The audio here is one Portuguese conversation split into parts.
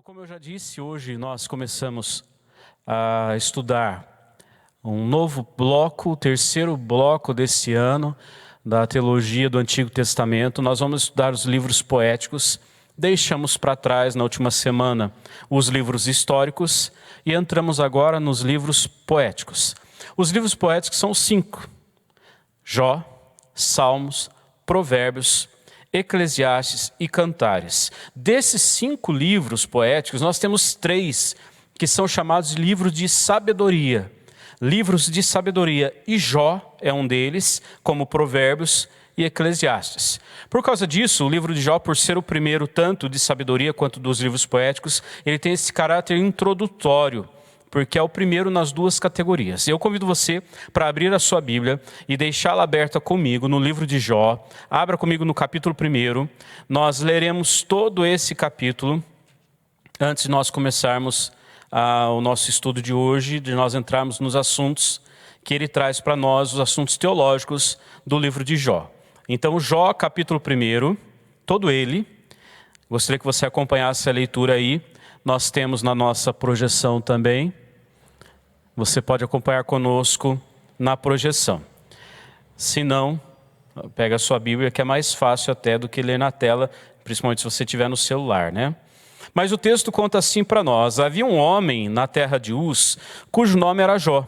Como eu já disse, hoje nós começamos a estudar um novo bloco, o terceiro bloco desse ano da teologia do Antigo Testamento. Nós vamos estudar os livros poéticos. Deixamos para trás na última semana os livros históricos e entramos agora nos livros poéticos. Os livros poéticos são 5: Jó, Salmos, Provérbios, Eclesiastes e Cantares. Desses 5 livros poéticos, nós temos 3 que são chamados de livros de sabedoria. Livros de sabedoria, e Jó é um deles, como Provérbios e Eclesiastes. Por causa disso, o livro de Jó, por ser o primeiro tanto de sabedoria quanto dos livros poéticos, ele tem esse caráter introdutório, porque é o primeiro nas 2 categorias. Eu convido você para abrir a sua Bíblia e deixá-la aberta comigo no livro de Jó. Abra comigo no capítulo 1. Nós leremos todo esse capítulo antes de nós começarmos o nosso estudo de hoje, de nós entrarmos nos assuntos que ele traz para nós, os assuntos teológicos do livro de Jó. Então, Jó, capítulo 1, todo ele. Gostaria que você acompanhasse a leitura aí. Nós temos na nossa projeção também. Você pode acompanhar conosco na projeção. Se não, pega a sua Bíblia, que é mais fácil até do que ler na tela, principalmente se você estiver no celular, né? Mas o texto conta assim para nós: havia um homem na terra de Uz, cujo nome era Jó.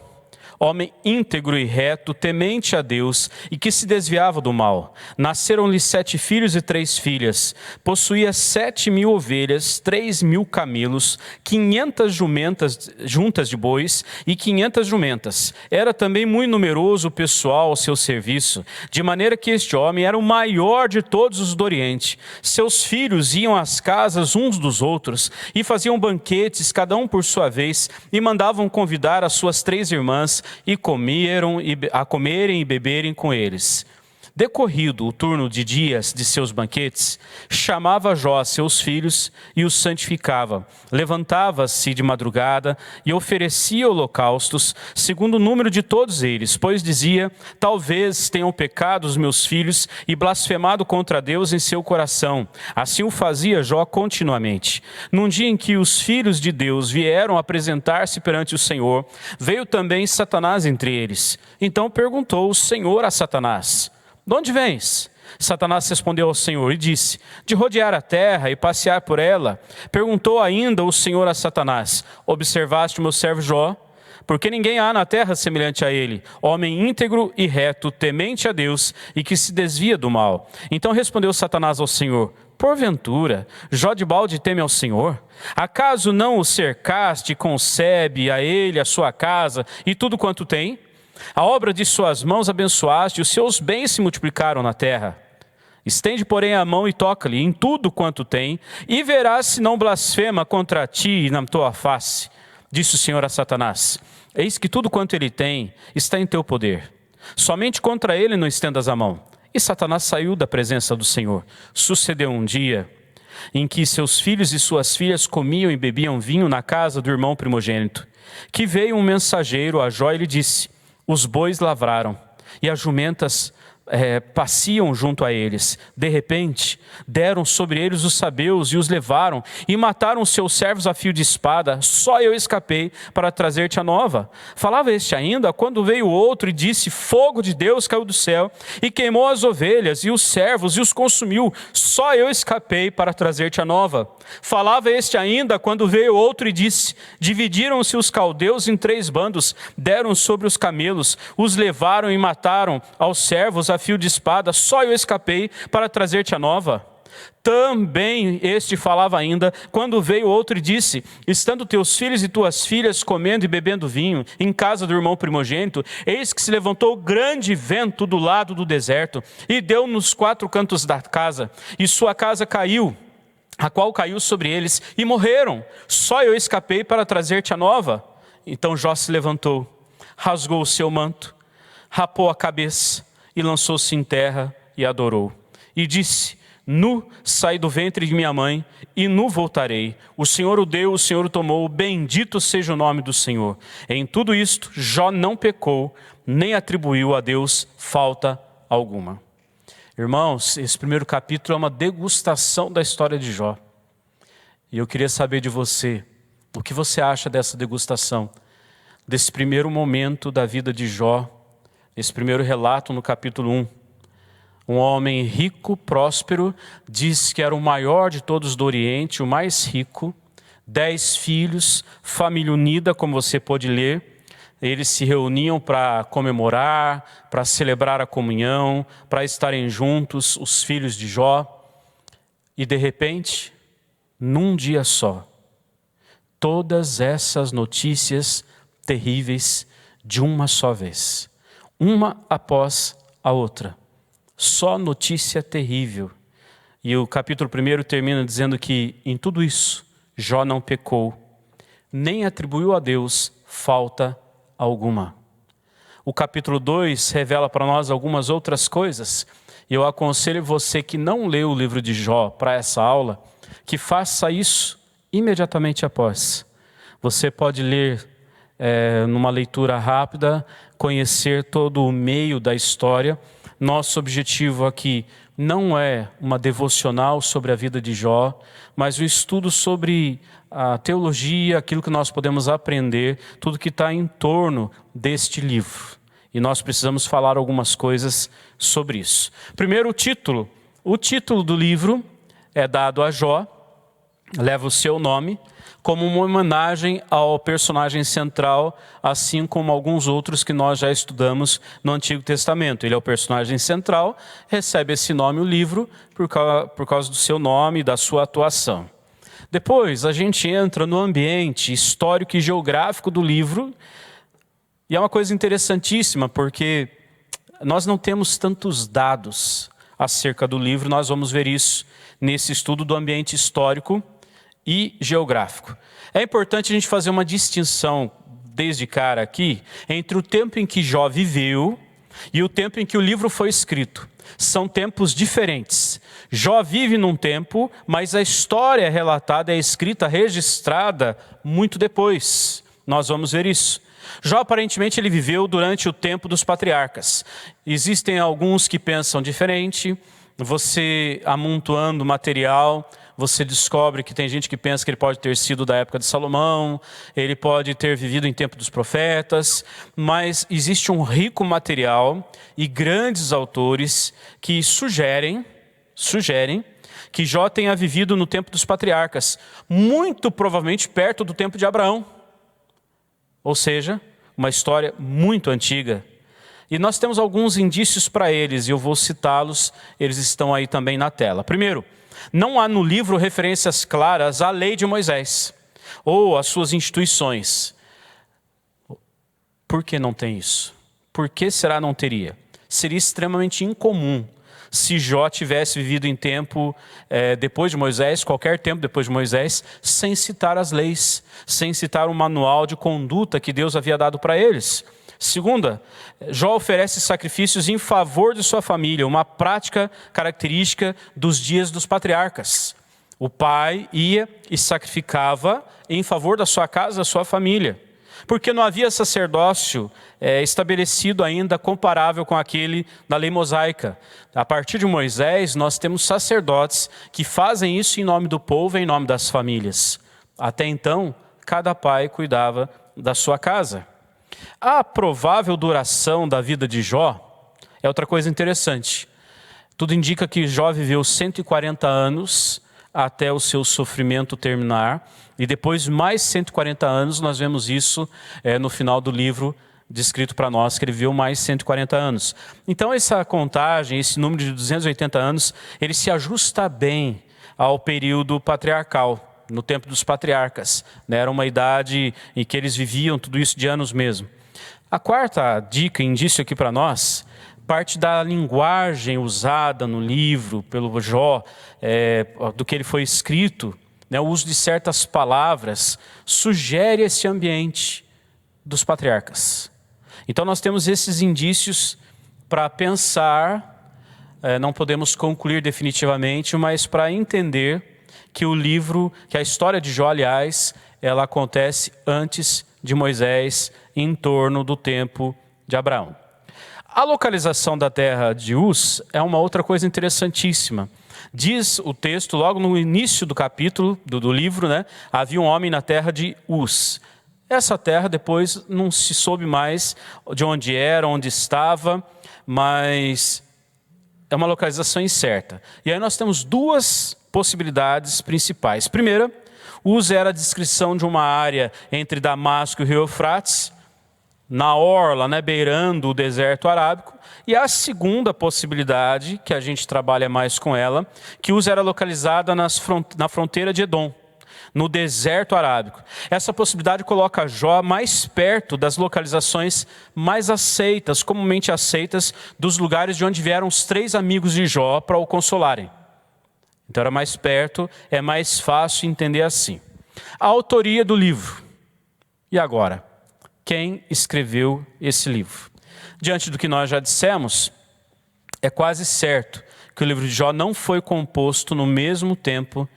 Homem íntegro e reto, temente a Deus e que se desviava do mal. Nasceram-lhe 7 filhos e 3 filhas. Possuía 7.000 ovelhas, 3.000 camelos, 500 jumentas juntas de bois e 500 jumentas. Era também muito numeroso o pessoal ao seu serviço, de maneira que este homem era o maior de todos os do Oriente. Seus filhos iam às casas uns dos outros e faziam banquetes, cada um por sua vez, e mandavam convidar as suas 3 irmãs e comerem e beberem com eles. Decorrido o turno de dias de seus banquetes, chamava Jó a seus filhos e os santificava. Levantava-se de madrugada e oferecia holocaustos, segundo o número de todos eles, pois dizia: talvez tenham pecado os meus filhos e blasfemado contra Deus em seu coração. Assim o fazia Jó continuamente. Num dia em que os filhos de Deus vieram apresentar-se perante o Senhor, veio também Satanás entre eles. Então perguntou o Senhor a Satanás: de onde vens? Satanás respondeu ao Senhor e disse: de rodear a terra e passear por ela. Perguntou ainda o Senhor a Satanás: observaste o meu servo Jó? Porque ninguém há na terra semelhante a ele, homem íntegro e reto, temente a Deus e que se desvia do mal. Então respondeu Satanás ao Senhor: porventura, Jó de balde teme ao Senhor? Acaso não o cercaste e concebe a ele, a sua casa e tudo quanto tem? A obra de suas mãos abençoaste, e os seus bens se multiplicaram na terra. Estende, porém, a mão e toca-lhe em tudo quanto tem, e verás se não blasfema contra ti na tua face. Disse o Senhor a Satanás: eis que tudo quanto ele tem está em teu poder. Somente contra ele não estendas a mão. E Satanás saiu da presença do Senhor. Sucedeu um dia em que seus filhos e suas filhas comiam e bebiam vinho na casa do irmão primogênito, que veio um mensageiro a Jó e lhe disse: os bois lavraram e as jumentas passeam junto a eles. De repente, deram sobre eles os sabeus e os levaram e mataram os seus servos a fio de espada. Só eu escapei para trazer-te a nova. Falava este ainda, quando veio outro e disse: fogo de Deus caiu do céu e queimou as ovelhas e os servos e os consumiu. Só eu escapei para trazer-te a nova. Falava este ainda, quando veio outro e disse: dividiram-se os caldeus em 3 bandos, deram sobre os camelos, os levaram e mataram aos servos a fio de espada. Só eu escapei para trazer-te a nova. Também este falava ainda, quando veio outro e disse: estando teus filhos e tuas filhas comendo e bebendo vinho em casa do irmão primogênito, eis que se levantou grande vento do lado do deserto e deu nos 4 cantos da casa, e sua casa caiu, a qual caiu sobre eles, e morreram. Só eu escapei para trazer-te a nova. Então Jó se levantou, rasgou o seu manto, rapou a cabeça e lançou-se em terra e adorou. E disse: nu saí do ventre de minha mãe e nu voltarei. O Senhor o deu, o Senhor o tomou, bendito seja o nome do Senhor. Em tudo isto Jó não pecou, nem atribuiu a Deus falta alguma. Irmãos, esse primeiro capítulo é uma degustação da história de Jó. E eu queria saber de você, o que você acha dessa degustação, desse primeiro momento da vida de Jó, esse primeiro relato no capítulo 1. Um homem rico, próspero, diz que era o maior de todos do Oriente, o mais rico, 10 filhos, família unida, como você pode ler. Eles se reuniam para comemorar, para celebrar a comunhão, para estarem juntos, os filhos de Jó. E de repente, num dia só, todas essas notícias terríveis de uma só vez, uma após a outra. Só notícia terrível. E o capítulo 1 termina dizendo que em tudo isso, Jó não pecou, nem atribuiu a Deus falta alguma. O capítulo 2 revela para nós algumas outras coisas. E eu aconselho você que não leu o livro de Jó para essa aula, que faça isso imediatamente após. Você pode ler numa leitura rápida, conhecer todo o meio da história. Nosso objetivo aqui não é uma devocional sobre a vida de Jó, mas um estudo sobre a teologia, aquilo que nós podemos aprender, tudo que está em torno deste livro. E nós precisamos falar algumas coisas sobre isso. Primeiro, o título. O título do livro é dado a Jó, leva o seu nome, como uma homenagem ao personagem central, assim como alguns outros que nós já estudamos no Antigo Testamento. Ele é o personagem central, recebe esse nome, o livro, por causa do seu nome e da sua atuação. Depois, a gente entra no ambiente histórico e geográfico do livro, e é uma coisa interessantíssima, porque nós não temos tantos dados acerca do livro, nós vamos ver isso nesse estudo do ambiente histórico e geográfico. É importante a gente fazer uma distinção, desde cara aqui, entre o tempo em que Jó viveu e o tempo em que o livro foi escrito. São tempos diferentes. Jó vive num tempo, mas a história relatada é escrita, registrada muito depois. Nós vamos ver isso. Jó, aparentemente, ele viveu durante o tempo dos patriarcas. Existem alguns que pensam diferente. Você amontoando material, você descobre que tem gente que pensa que ele pode ter sido da época de Salomão, ele pode ter vivido em tempo dos profetas, mas existe um rico material e grandes autores que sugerem que Jó tenha vivido no tempo dos patriarcas, muito provavelmente perto do tempo de Abraão. Ou seja, uma história muito antiga. E nós temos alguns indícios para eles, e eu vou citá-los, eles estão aí também na tela. Primeiro, não há no livro referências claras à lei de Moisés, ou às suas instituições. Por que não tem isso? Por que será não teria? Seria extremamente incomum se Jó tivesse vivido em tempo depois de Moisés, qualquer tempo depois de Moisés, sem citar as leis, sem citar o manual de conduta que Deus havia dado para eles. Segunda, Jó oferece sacrifícios em favor de sua família, uma prática característica dos dias dos patriarcas. O pai ia e sacrificava em favor da sua casa, da sua família, porque não havia sacerdócio estabelecido ainda comparável com aquele da lei mosaica. A partir de Moisés, nós temos sacerdotes que fazem isso em nome do povo e em nome das famílias. Até então, cada pai cuidava da sua casa. A provável duração da vida de Jó é outra coisa interessante. Tudo indica que Jó viveu 140 anos até o seu sofrimento terminar, e depois mais 140 anos, nós vemos isso no final do livro descrito para nós, que ele viveu mais 140 anos. Então essa contagem, esse número de 280 anos, ele se ajusta bem ao período patriarcal, no tempo dos patriarcas. Era uma idade em que eles viviam tudo isso de anos mesmo. A quarta dica, indício aqui para nós, parte da linguagem usada no livro pelo Jó, do que ele foi escrito, o uso de certas palavras, sugere esse ambiente dos patriarcas. Então nós temos esses indícios para pensar, não podemos concluir definitivamente, mas para entender que o livro, que a história de Jó, aliás, ela acontece antes de Moisés, em torno do tempo de Abraão. A localização da terra de Uz é uma outra coisa interessantíssima. Diz o texto, logo no início do capítulo, do livro, né? Havia um homem na terra de Uz. Essa terra depois não se soube mais de onde era, onde estava, mas é uma localização incerta. E aí nós temos duas possibilidades principais. Primeira, Uz era a descrição de uma área entre Damasco e o rio Eufrates, na orla, né, beirando o deserto arábico. E a segunda possibilidade, que a gente trabalha mais com ela, que Uz era localizada na fronteira de Edom, no deserto arábico. Essa possibilidade coloca Jó mais perto das localizações mais aceitas, comumente aceitas, dos lugares de onde vieram os 3 amigos de Jó para o consolarem. Então era mais perto, é mais fácil entender assim. A autoria do livro. E agora? Quem escreveu esse livro? Diante do que nós já dissemos, é quase certo que o livro de Jó não foi composto no mesmo tempo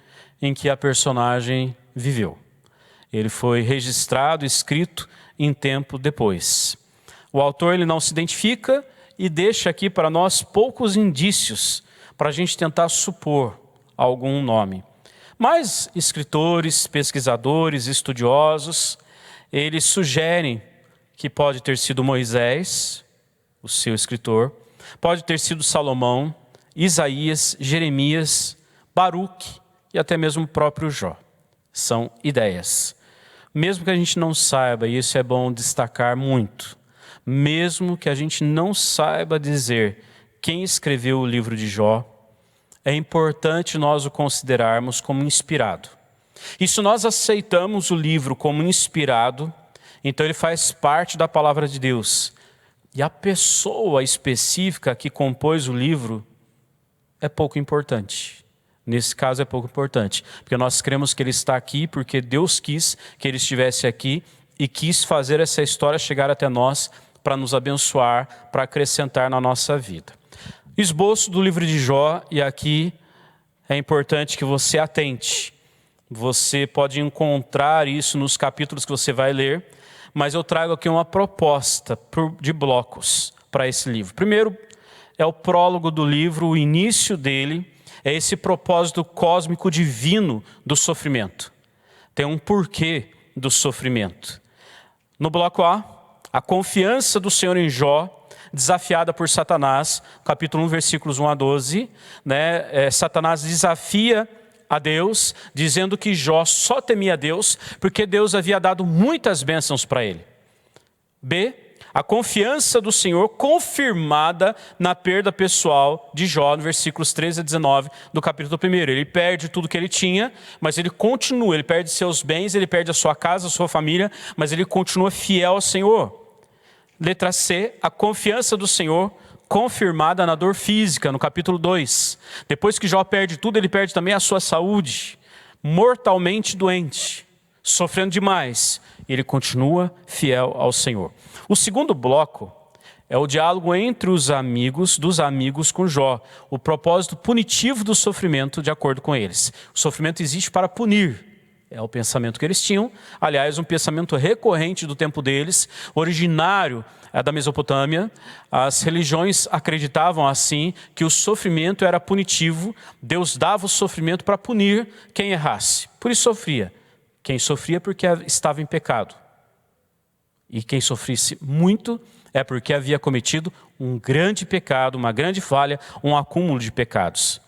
em que a personagem viveu. Ele foi registrado, escrito em tempo depois. O autor ele não se identifica e deixa aqui para nós poucos indícios para a gente tentar supor algum nome. Mas escritores, pesquisadores, estudiosos, eles sugerem que pode ter sido Moisés, o seu escritor, pode ter sido Salomão, Isaías, Jeremias, Baruque e até mesmo o próprio Jó. São ideias. Mesmo que a gente não saiba, e isso é bom destacar muito, mesmo que a gente não saiba dizer quem escreveu o livro de Jó, é importante nós o considerarmos como inspirado. E se nós aceitamos o livro como inspirado, então ele faz parte da palavra de Deus. E a pessoa específica que compôs o livro é pouco importante. Nesse caso é pouco importante, porque nós cremos que ele está aqui porque Deus quis que ele estivesse aqui e quis fazer essa história chegar até nós para nos abençoar, para acrescentar na nossa vida. Esboço do livro de Jó, e aqui é importante que você atente. Você pode encontrar isso nos capítulos que você vai ler, mas eu trago aqui uma proposta de blocos para esse livro. Primeiro é o prólogo do livro, o início dele, é esse propósito cósmico divino do sofrimento. Tem um porquê do sofrimento. No bloco a confiança do Senhor em Jó, desafiada por Satanás, capítulo 1, versículos 1 a 12, né? Satanás desafia a Deus, dizendo que Jó só temia a Deus, porque Deus havia dado muitas bênçãos para ele. B, a confiança do Senhor confirmada na perda pessoal de Jó, no versículos 13 a 19 do capítulo 1. Ele perde tudo que ele tinha, mas ele continua, ele perde seus bens, ele perde a sua casa, a sua família, mas ele continua fiel ao Senhor. Letra C, a confiança do Senhor confirmada na dor física, no capítulo 2. Depois que Jó perde tudo, ele perde também a sua saúde, mortalmente doente, sofrendo demais. E ele continua fiel ao Senhor. O segundo bloco é o diálogo entre os amigos, dos amigos com Jó. O propósito punitivo do sofrimento de acordo com eles. O sofrimento existe para punir. É o pensamento que eles tinham, aliás, um pensamento recorrente do tempo deles, originário da Mesopotâmia. As religiões acreditavam assim que o sofrimento era punitivo, Deus dava o sofrimento para punir quem errasse. Por isso sofria. Quem sofria porque estava em pecado. E quem sofrisse muito é porque havia cometido um grande pecado, uma grande falha, um acúmulo de pecados.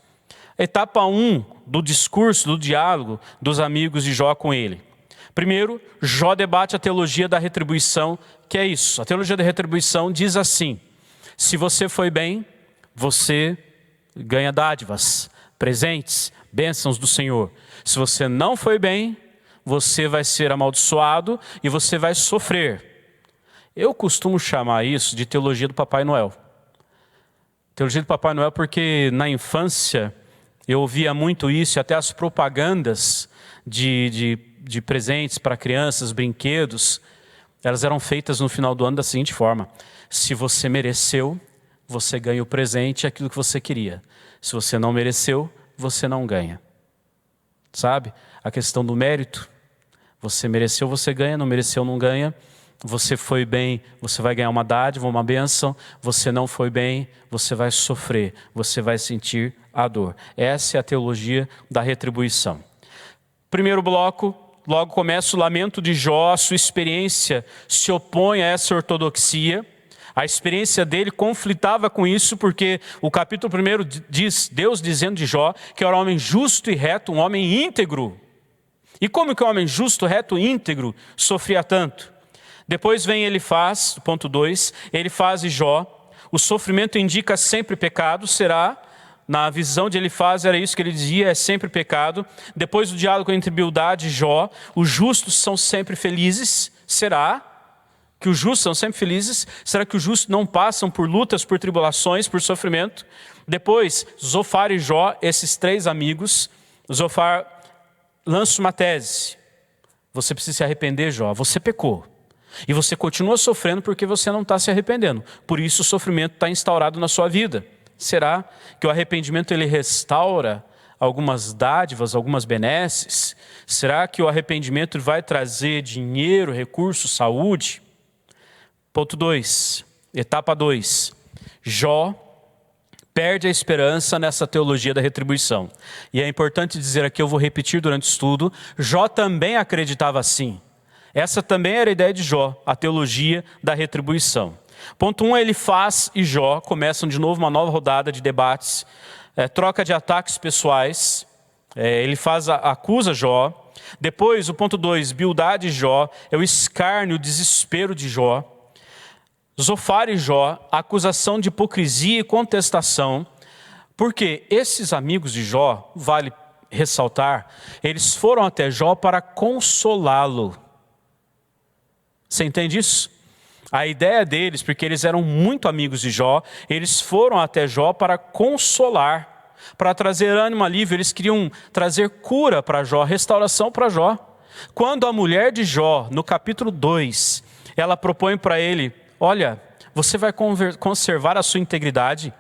Etapa 1 do discurso, do diálogo dos amigos de Jó com ele. Primeiro, Jó debate a teologia da retribuição, que é isso. A teologia da retribuição diz assim: se você foi bem, você ganha dádivas, presentes, bênçãos do Senhor. Se você não foi bem, você vai ser amaldiçoado e você vai sofrer. Eu costumo chamar isso de teologia do Papai Noel. Teologia do Papai Noel porque na infância eu ouvia muito isso, e até as propagandas de presentes para crianças, brinquedos, elas eram feitas no final do ano da seguinte forma: se você mereceu, você ganha o presente, aquilo que você queria. Se você não mereceu, você não ganha. Sabe? A questão do mérito. Você mereceu, você ganha, não mereceu, não ganha. você foi bem, você vai ganhar uma dádiva, uma bênção. Você não foi bem, você vai sofrer, você vai sentir a dor. Essa é a teologia da retribuição. Primeiro bloco, logo começa o lamento de Jó. A sua experiência se opõe a essa ortodoxia. A experiência dele conflitava com isso, porque o capítulo 1 diz, Deus dizendo de Jó, que era um homem justo e reto, um homem íntegro. E como que um homem justo, reto e íntegro sofria tanto? Depois vem Elifaz, ponto 2, Elifaz e Jó. O sofrimento indica sempre pecado, será? Na visão de Elifaz era isso que ele dizia, é sempre pecado. Depois do diálogo entre Bildade e Jó, os justos são sempre felizes, será? Que os justos são sempre felizes? Será que os justos não passam por lutas, por tribulações, por sofrimento? Depois, Zofar e Jó, esses três amigos, Zofar lança uma tese. Você precisa se arrepender, Jó, você pecou. E você continua sofrendo porque você não está se arrependendo. Por isso o sofrimento está instaurado na sua vida. Será que o arrependimento ele restaura algumas dádivas, algumas benesses? Será que o arrependimento vai trazer dinheiro, recursos, saúde? Ponto 2, etapa 2. Jó perde a esperança nessa teologia da retribuição. E é importante dizer aqui, eu vou repetir durante o estudo, Jó também acreditava assim. Essa também era a ideia de Jó, a teologia da retribuição. Ponto 1, Elifaz e Jó começam de novo uma nova rodada de debates, troca de ataques pessoais. Elifaz acusa Jó. Depois, o ponto 2, Bildade e Jó, é o escárnio, o desespero de Jó. Zofar e Jó, acusação de hipocrisia e contestação. Porque esses amigos de Jó, vale ressaltar, eles foram até Jó para consolá-lo. Você entende isso? A ideia deles, porque eles eram muito amigos de Jó, eles foram até Jó para consolar, para trazer ânimo, alívio. Eles queriam trazer cura para Jó, restauração para Jó. Quando a mulher de Jó, no capítulo 2, ela propõe para ele, olha, você vai conservar a sua integridade,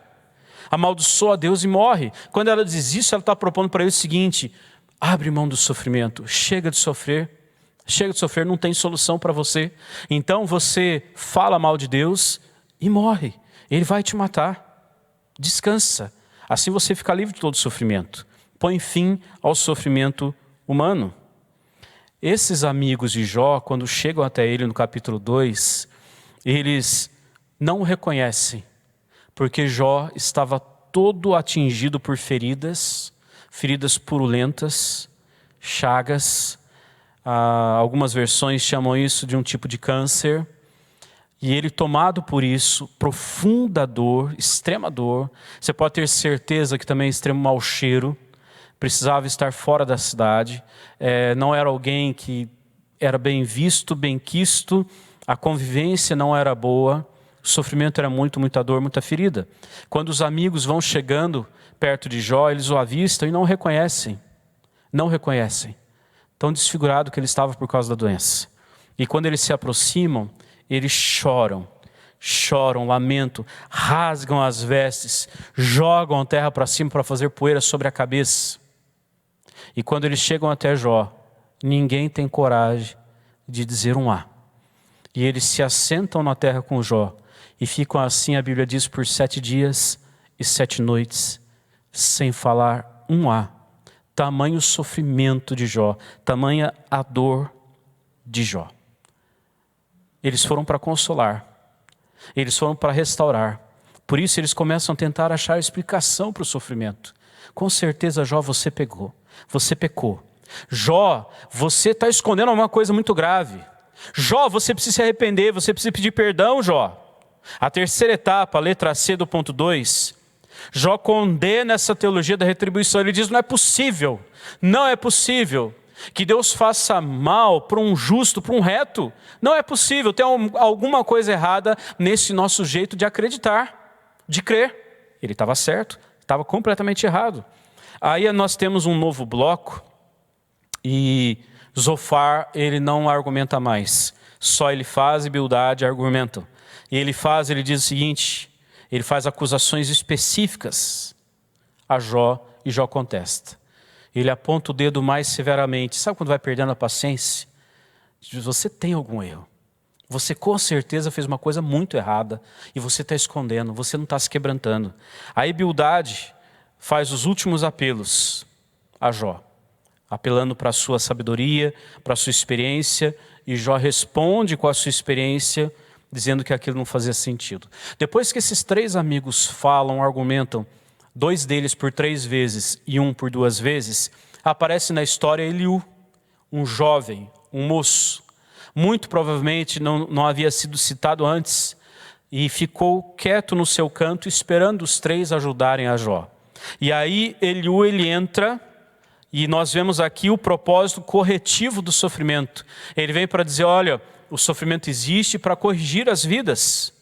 amaldiçoa a Deus e morre. Quando ela diz isso, ela está propondo para ele o seguinte, abre mão do sofrimento, chega de sofrer. Chega de sofrer, não tem solução para você. Então você fala mal de Deus e morre. Ele vai te matar. Descansa. Assim você fica livre de todo sofrimento. Põe fim ao sofrimento humano. Esses amigos de Jó, quando chegam até ele no capítulo 2, eles não o reconhecem, porque Jó estava todo atingido por feridas purulentas, chagas. Algumas versões chamam isso de um tipo de câncer. E ele, tomado por isso, profunda dor, extrema dor. Você pode ter certeza que também extremo mau cheiro. Precisava estar fora da cidade. Não era alguém que era bem visto, bem quisto. A convivência não era boa. O sofrimento era muita dor, muita ferida. Quando os amigos vão chegando perto de Jó, eles o avistam e não o reconhecem. Não reconhecem. Tão desfigurado que ele estava por causa da doença. E quando eles se aproximam, eles choram, lamentam, rasgam as vestes, jogam a terra para cima para fazer poeira sobre a cabeça. E quando eles chegam até Jó, ninguém tem coragem de dizer um A. E eles se assentam na terra com Jó, e ficam assim, a Bíblia diz, por 7 dias e 7 noites, sem falar um A. Tamanho sofrimento de Jó, tamanha a dor de Jó. Eles foram para consolar, eles foram para restaurar. Por isso eles começam a tentar achar explicação para o sofrimento. Com certeza, Jó, você pecou. Jó, você está escondendo alguma coisa muito grave. Jó, você precisa se arrepender, você precisa pedir perdão, Jó. A terceira etapa, a letra C do ponto 2, Jó condena essa teologia da retribuição. Ele diz, não é possível que Deus faça mal para um justo, para um reto. Não é possível, tem alguma coisa errada nesse nosso jeito de acreditar, de crer. Ele estava certo, estava completamente errado. Aí nós temos um novo bloco e Zofar, ele não argumenta mais. Só Elifaz e Bildade argumentam. E ele diz o seguinte, ele faz acusações específicas a Jó e Jó contesta. Ele aponta o dedo mais severamente. Sabe quando vai perdendo a paciência? Diz, você tem algum erro. Você com certeza fez uma coisa muito errada e você está escondendo, você não está se quebrantando. Aí Bildade faz os últimos apelos a Jó, apelando para a sua sabedoria, para a sua experiência, e Jó responde com a sua experiência, dizendo que aquilo não fazia sentido. Depois que esses 3 amigos falam, argumentam, 2 deles por 3 vezes e 1 por 2 vezes, aparece na história Eliú, um jovem, um moço, muito provavelmente não havia sido citado antes, e ficou quieto no seu canto, esperando os 3 ajudarem a Jó. E aí Eliú, ele entra, e nós vemos aqui o propósito corretivo do sofrimento. Ele vem para dizer, olha, o sofrimento existe para corrigir as vidas.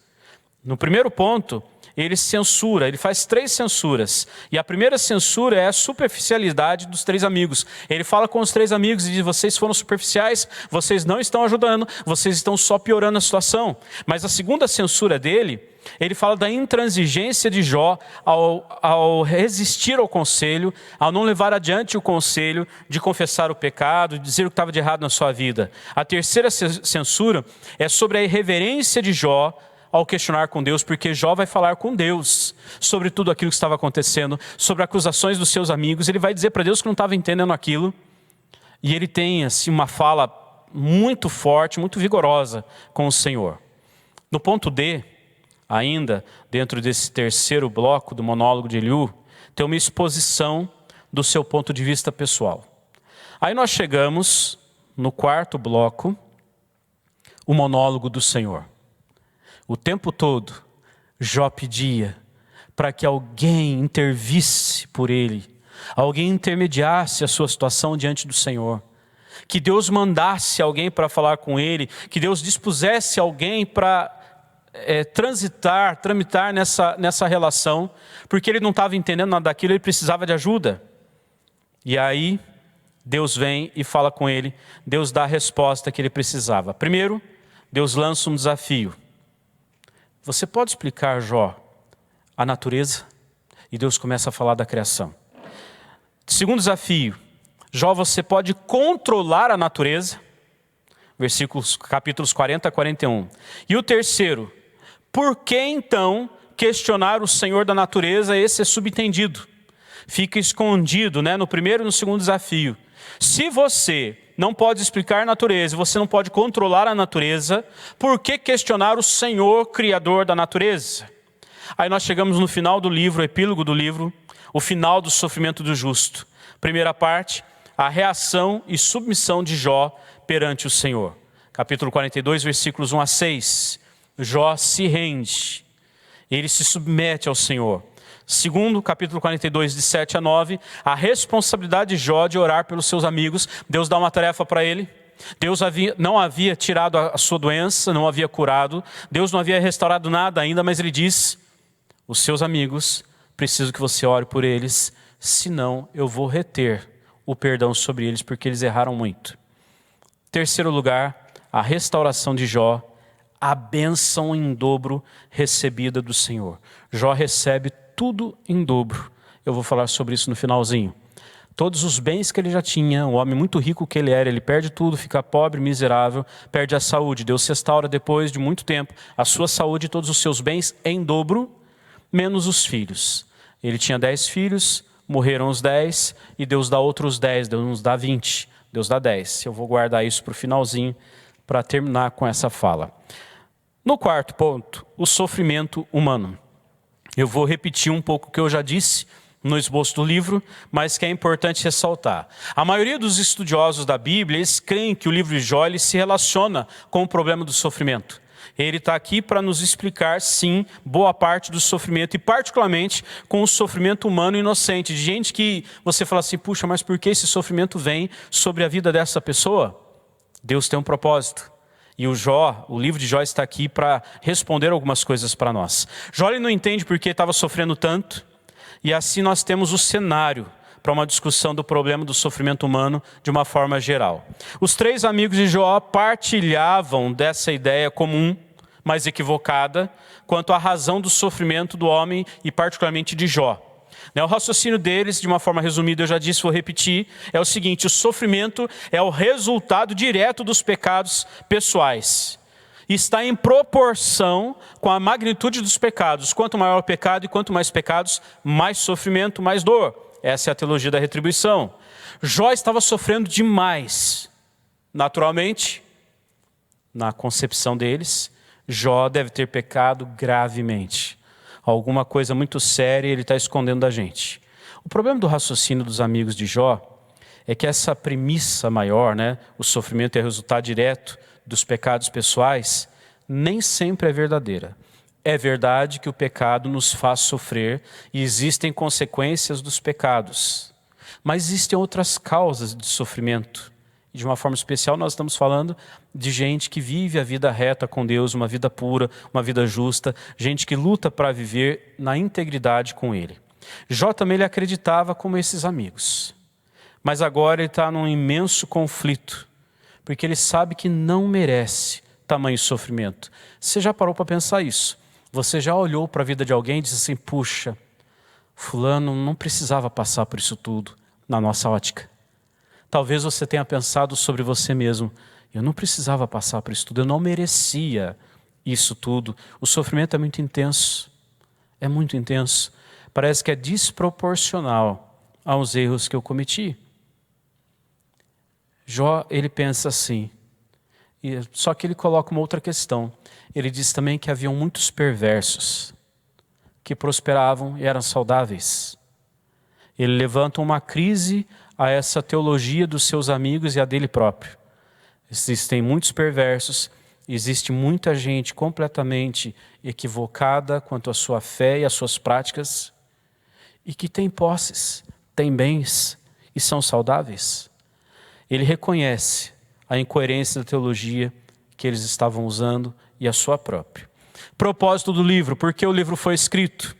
No primeiro ponto, ele censura, ele faz 3 censuras. E a primeira censura é a superficialidade dos 3 amigos. Ele fala com os 3 amigos e diz, vocês foram superficiais, vocês não estão ajudando, vocês estão só piorando a situação. Mas a segunda censura dele, ele fala da intransigência de Jó ao resistir ao conselho, ao não levar adiante o conselho de confessar o pecado, de dizer o que estava de errado na sua vida. A terceira censura é sobre a irreverência de Jó ao questionar com Deus, porque Jó vai falar com Deus sobre tudo aquilo que estava acontecendo, sobre acusações dos seus amigos. Ele vai dizer para Deus que não estava entendendo aquilo. E ele tem assim, uma fala muito forte, muito vigorosa com o Senhor. No ponto D, ainda dentro desse terceiro bloco do monólogo de Eliú, tem uma exposição do seu ponto de vista pessoal. Aí nós chegamos no quarto bloco, o monólogo do Senhor. O tempo todo, Jó pedia para que alguém intervisse por ele, alguém intermediasse a sua situação diante do Senhor, que Deus mandasse alguém para falar com ele, que Deus dispusesse alguém para tramitar nessa relação, porque ele não estava entendendo nada daquilo, ele precisava de ajuda. E aí, Deus vem e fala com ele, Deus dá a resposta que ele precisava. Primeiro, Deus lança um desafio. Você pode explicar, Jó, a natureza? E Deus começa a falar da criação. Segundo desafio, Jó, você pode controlar a natureza? Capítulos 40 a 41. E o terceiro, por que então questionar o Senhor da natureza? Esse é subentendido. Fica escondido, no primeiro e no segundo desafio. Se você não pode explicar a natureza, você não pode controlar a natureza, por que questionar o Senhor, Criador da natureza? Aí nós chegamos no final do livro, o epílogo do livro, o final do sofrimento do justo. Primeira parte, a reação e submissão de Jó perante o Senhor. Capítulo 42, versículos 1 a 6. Jó se rende, ele se submete ao Senhor. Segundo, capítulo 42, de 7 a 9, a responsabilidade de Jó de orar pelos seus amigos. Deus dá uma tarefa para ele. Deus não havia tirado a sua doença, não havia curado. Deus não havia restaurado nada ainda, mas ele diz, os seus amigos, preciso que você ore por eles, senão eu vou reter o perdão sobre eles, porque eles erraram muito. Terceiro lugar, a restauração de Jó, a bênção em dobro recebida do Senhor. Jó recebe tudo em dobro. Eu vou falar sobre isso no finalzinho. Todos os bens que ele já tinha, um homem muito rico que ele era, ele perde tudo, fica pobre, miserável, perde a saúde. Deus restaura depois de muito tempo a sua saúde e todos os seus bens em dobro, menos os filhos. Ele tinha 10 filhos, morreram os 10 e Deus dá outros 10, Deus nos dá 20, Deus dá 10. Eu vou guardar isso para o finalzinho, para terminar com essa fala. No quarto ponto, o sofrimento humano. Eu vou repetir um pouco o que eu já disse no esboço do livro, mas que é importante ressaltar. A maioria dos estudiosos da Bíblia, eles creem que o livro de Jó ele se relaciona com o problema do sofrimento. Ele está aqui para nos explicar, sim, boa parte do sofrimento, e particularmente com o sofrimento humano inocente, de gente que você fala assim, puxa, mas por que esse sofrimento vem sobre a vida dessa pessoa? Deus tem um propósito. E o livro de Jó está aqui para responder algumas coisas para nós. Jó ele não entende porque estava sofrendo tanto, e assim nós temos o cenário para uma discussão do problema do sofrimento humano de uma forma geral. Os 3 amigos de Jó partilhavam dessa ideia comum, mas equivocada, quanto à razão do sofrimento do homem e particularmente de Jó. O raciocínio deles, de uma forma resumida, eu já disse, vou repetir, é o seguinte, o sofrimento é o resultado direto dos pecados pessoais. está em proporção com a magnitude dos pecados. Quanto maior o pecado e quanto mais pecados, mais sofrimento, mais dor. Essa é a teologia da retribuição. Jó estava sofrendo demais. Naturalmente, na concepção deles, Jó deve ter pecado gravemente. Alguma coisa muito séria ele está escondendo da gente. O problema do raciocínio dos amigos de Jó é que essa premissa maior, o sofrimento é resultado direto dos pecados pessoais, nem sempre é verdadeira. É verdade que o pecado nos faz sofrer e existem consequências dos pecados. Mas existem outras causas de sofrimento. E de uma forma especial nós estamos falando de gente que vive a vida reta com Deus, uma vida pura, uma vida justa, gente que luta para viver na integridade com Ele. Jó também ele acreditava como esses amigos. Mas agora ele está num imenso conflito, porque ele sabe que não merece tamanho sofrimento. Você já parou para pensar isso? Você já olhou para a vida de alguém e disse assim, puxa, fulano não precisava passar por isso tudo, na nossa ótica. Talvez você tenha pensado sobre você mesmo, eu não precisava passar por isso tudo, eu não merecia isso tudo. O sofrimento é muito intenso, parece que é desproporcional aos erros que eu cometi. Jó, ele pensa assim, só que ele coloca uma outra questão. Ele diz também que haviam muitos perversos que prosperavam e eram saudáveis. Ele levanta uma crise a essa teologia dos seus amigos e a dele próprio. Existem muitos perversos, existe muita gente completamente equivocada quanto à sua fé e às suas práticas e que tem posses, tem bens e são saudáveis. Ele reconhece a incoerência da teologia que eles estavam usando e a sua própria. Propósito do livro, por que o livro foi escrito?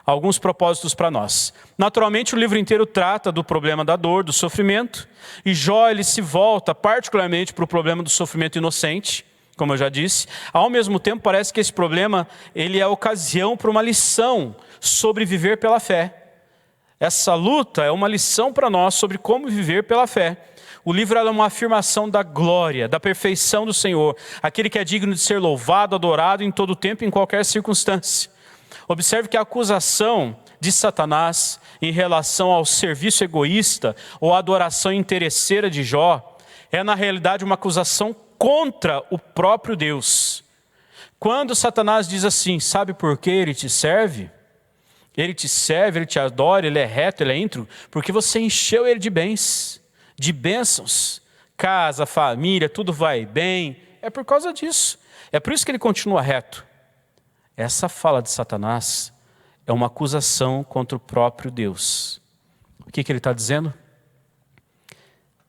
Alguns propósitos para nós. Naturalmente, o livro inteiro trata do problema da dor, do sofrimento, e Jó ele se volta particularmente para o problema do sofrimento inocente, como eu já disse. Ao mesmo tempo, parece que esse problema ele é a ocasião para uma lição sobre viver pela fé. Essa luta é uma lição para nós sobre como viver pela fé. O livro é uma afirmação da glória, da perfeição do Senhor, aquele que é digno de ser louvado, adorado em todo tempo, em qualquer circunstância. Observe que a acusação de Satanás em relação ao serviço egoísta ou à adoração interesseira de Jó é na realidade uma acusação contra o próprio Deus. Quando Satanás diz assim, sabe por que ele te serve? Ele te serve, ele te adora, ele é reto, ele é íntegro, porque você encheu ele de bens, de bênçãos, casa, família, tudo vai bem. É por causa disso. É por isso que ele continua reto. Essa fala de Satanás é uma acusação contra o próprio Deus. O que ele está dizendo?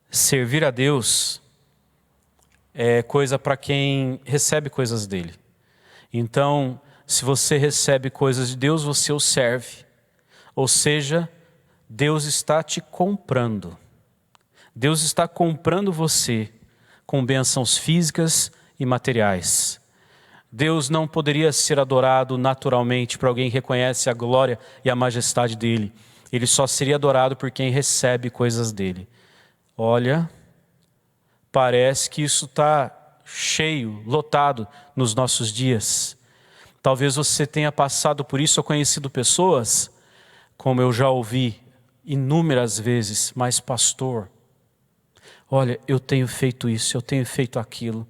Servir a Deus é coisa para quem recebe coisas dele. Então, se você recebe coisas de Deus, você o serve. Ou seja, Deus está te comprando. Deus está comprando você com bênçãos físicas e materiais. Deus não poderia ser adorado naturalmente por alguém que reconhece a glória e a majestade dele. Ele só seria adorado por quem recebe coisas dele. Olha, parece que isso está cheio, lotado nos nossos dias. Talvez você tenha passado por isso ou conhecido pessoas, como eu já ouvi inúmeras vezes, mas pastor, olha, eu tenho feito isso, eu tenho feito aquilo,